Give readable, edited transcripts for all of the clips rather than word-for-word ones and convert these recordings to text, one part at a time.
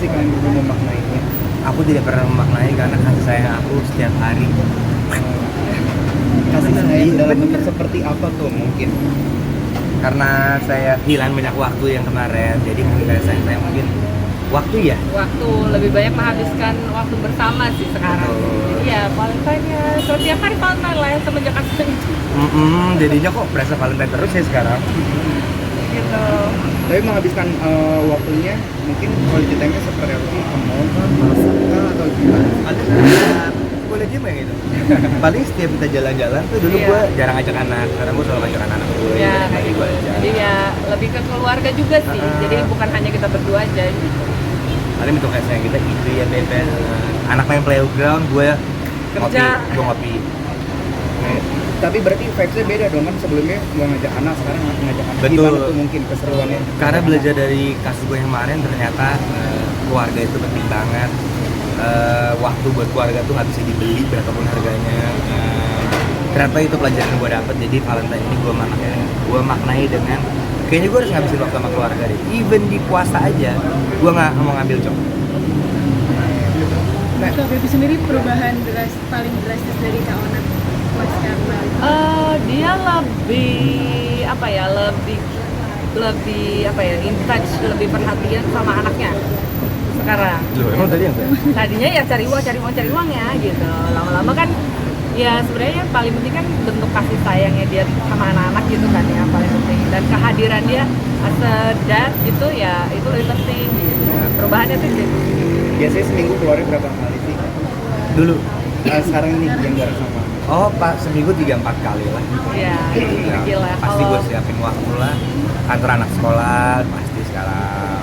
sih kalian berdua memaknainya? Aku tidak pernah memaknai karena kasih sayang aku setiap hari. Kasih sayang Iya, dalam bener. bentuk seperti apa tuh mungkin? Karena saya hilang banyak waktu yang kemarin, jadi mungkin kasih sayang saya mungkin waktu ya. Waktu lebih banyak menghabiskan waktu bersama sih sekarang. Betul. Jadi ya Valentine ya setiap hari Valentine lah ya semenjak aku itu Jadinya kok berasa Valentine terus ya sekarang. gitu. Tapi menghabiskan waktunya mungkin quality time-nya seperti apa sih? Ke mall kah, masak kah, atau gimana? Ada boleh gym ya gitu. Paling setiap kita jalan-jalan tuh dulu Iya. gue jarang ajak anak, sekarang gue selalu ngajak anak gue. Ya kayak Jadi gitu. gue ajak. Jadi ya lebih ke keluarga juga sih. Jadi bukan hanya kita berdua aja gitu. Paling bentuk kasih sayang kita itu ya bebe. Anak main playground, gue ngopi, Kerja. gue ngopi. Tapi berarti vibes-nya beda dong kan, sebelumnya nggak ngajak anak, sekarang ngajak anak. Betul. Gimana tuh mungkin keseruannya? Karena belajar dari kasus gue yang kemarin ternyata keluarga itu penting banget. Waktu buat keluarga tuh nggak bisa dibeli berapapun harganya. Ternyata itu pelajaran yang gue dapet. Jadi Valentine ini gue maknai dengan kayaknya gue harus ngabisin waktu sama keluarga deh. Even di puasa aja, gue nggak mau ngambil cok. Nah, Kak Baby sendiri perubahan paling drastis dari Kak Ona pas karena Dia lebih apa ya, lebih apa ya, in touch, lebih perhatian sama anaknya sekarang. Loh, emang tadi yang Tadinya ya cari uang ya gitu. Lama-lama kan ya sebenarnya yang paling penting kan bentuk kasih sayangnya dia sama anak-anak gitu kan ya paling penting, dan kehadiran dia as a dad gitu ya itu lebih penting gitu. Perubahannya sih gitu. Biasanya seminggu keluarnya berapa kali sih? dulu. Sekarang ini yang bareng sama. Oh, Pak, seminggu 3-4 kali lah. Ya, Ya, gila. pasti gue Kalau siapin waktu lah. Antar anak sekolah pasti sekarang.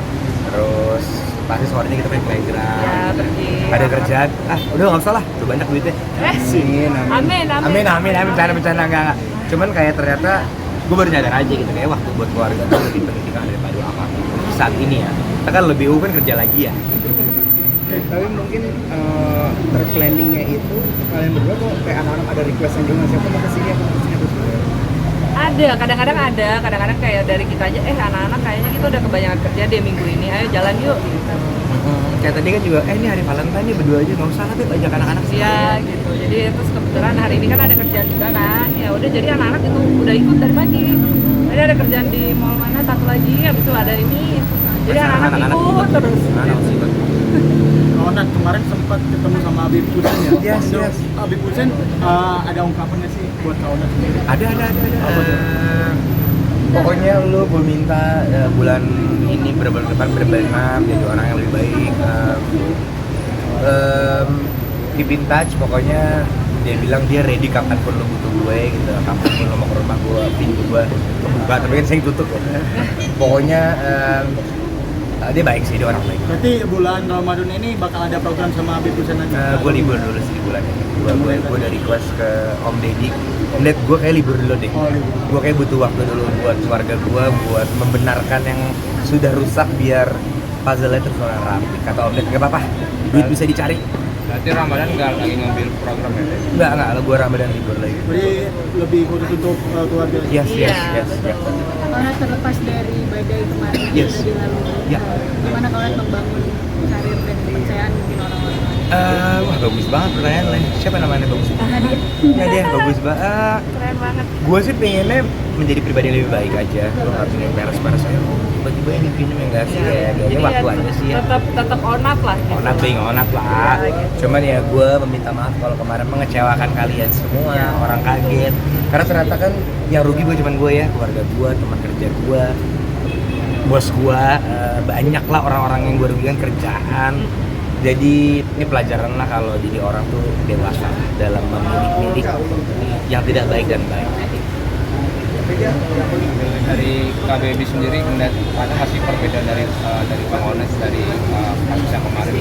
Terus pasti sorenya kita main playground. ya pergi. Ada kerjaan, udah nggak usah lah, udah banyak duitnya. Amin. Amin, bercanda enggak. Cuman kayak ternyata gue baru nyadar aja gitu, kayak waktu buat keluarga tuh lebih penting daripada apa saat ini ya. Kita kan lebih open kerja lagi ya. Tapi mungkin terplanningnya itu kalian berdua kok kayak anak-anak ada request yang juga siapa mau kesini apa mau kesini terus. Ada, kadang-kadang kayak dari kita aja, anak-anak kayaknya kita udah kebanyakan kerja deh minggu ini, ayo jalan yuk gitu. Kayak tadi kan juga, ini hari Valentine nih berdua aja, nggak usah lah, ajak anak-anak sih. Iya gitu, jadi terus kebetulan hari ini kan ada kerjaan juga kan, ya udah jadi anak-anak itu udah ikut dari pagi. Jadi ada kerjaan di mall mana satu lagi, habis itu ada ini, jadi anak-anak ikut terus. Anak-anak ikut. Nah, kemarin sempat ketemu sama Habib Hussein ya. Yes. Habib Hussein ada ungkapannya sih buat Kak Ona sendiri. Ada. Pokoknya lu gue minta bulan ini bulan depan berbenam jadi orang yang lebih baik. Keep in touch, pokoknya dia bilang dia ready kapanpun lu butuh gue gitu, kapanpun lu mau ke rumah gue, pintu gue kebuka, tapi kan saya tutup ya. Pokoknya dia baik sih, dia orang baik. Berarti bulan Ramadan ini bakal ada program sama Habib Hussein lagi. Gue libur dulu sih bulan ini. Gue udah request ke Om Deddy. Om Ded, gue kayak libur dulu deh. Oh, libur. Gue kayak butuh waktu dulu buat keluarga gue, buat membenarkan yang sudah rusak biar puzzle-nya terus rapi. Kata Om Ded, gak apa-apa, duit bisa dicari. Berarti Ramadan nggak lagi ngambil program ya? Enggak, gue Ramadan libur lagi. Jadi lebih khusus untuk keluarga. Yes. Ona terlepas dari badai kemarin yang Yes. sudah dilalui. Ya. Gimana kalian membangun karir dan kepercayaan mungkin orang-orang? Wah, bagus banget pertanyaan lain. Siapa namanya bagus? Nadia, bagus banget. Keren banget. Gue sih pengennya menjadi pribadi yang lebih baik aja. Gue nggak pengen peres-peres ya. Tiba-tiba ini film yang nggak sih ya. Kayaknya Jadi waktu ya, aja sih ya. tetap onat lah gitu. Onat lah. Ya, gitu. Cuman ya gue meminta maaf kalau kemarin mengecewakan kalian semua. Ya. Orang kaget. Karena ternyata kan yang rugi gue cuman gue ya, keluarga gue, teman kerja gue, bos gue, banyak lah orang-orang yang gue rugikan kerjaan. Jadi ini pelajaran lah kalau jadi orang tuh dewasa dalam memilih-milih yang tidak baik dan baik. Dari KBB sendiri ngeliat ada masih perbedaan dari Bang Ones dari kasus yang kemarin.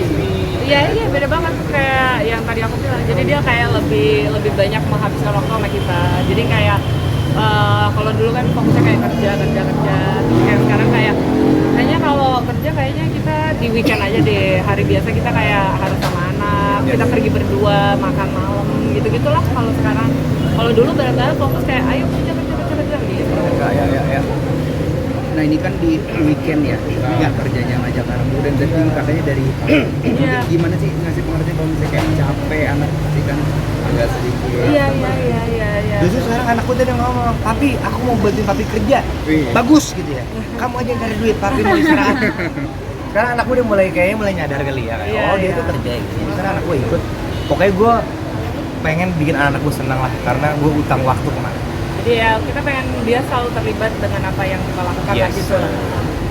Iya beda banget kayak yang tadi aku bilang. Jadi dia kayak lebih banyak menghabiskan waktu sama kita. Jadi kayak kalau dulu kan fokusnya kayak kerja. Terus kayak sekarang kayaknya kalau kerja kayaknya kita di weekend aja deh. Hari biasa kita kayak harus sama anak. Kita pergi berdua makan malam gitu-gitulah. Kalau sekarang, kalau dulu benar-benar fokus kayak ayo kerja gitu. Ya. Nah ini kan di weekend ya, nggak kerjanya ngajak anak muda dan tadi katanya dari Iya. gimana sih ngasih pengertian kalau misalnya kayak capek anak pasti kan agak sedikit. Iya. Justru sekarang anakku udah ngomong, papi aku mau bantuin papi kerja, Wih. bagus gitu ya. Kamu aja yang cari duit, papi mau istirahat. Sekarang anakku udah mulai nyadar kali ya, kayak, Iya, oh dia iya. tuh kerja gitu. Sekarang anakku ikut, pokoknya gue pengen bikin anak gue senang lah, karena gue utang waktu kemana. Jadi ya kita pengen dia selalu terlibat dengan apa yang kita lakukan lah Yes. gitu.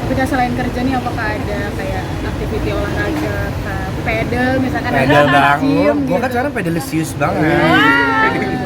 Ketika selain kerja nih apakah ada kayak aktiviti olahraga, kayak pedal misalkan Pedal ada bang, gym gue kan gitu. sekarang pedalisius banget. Wah.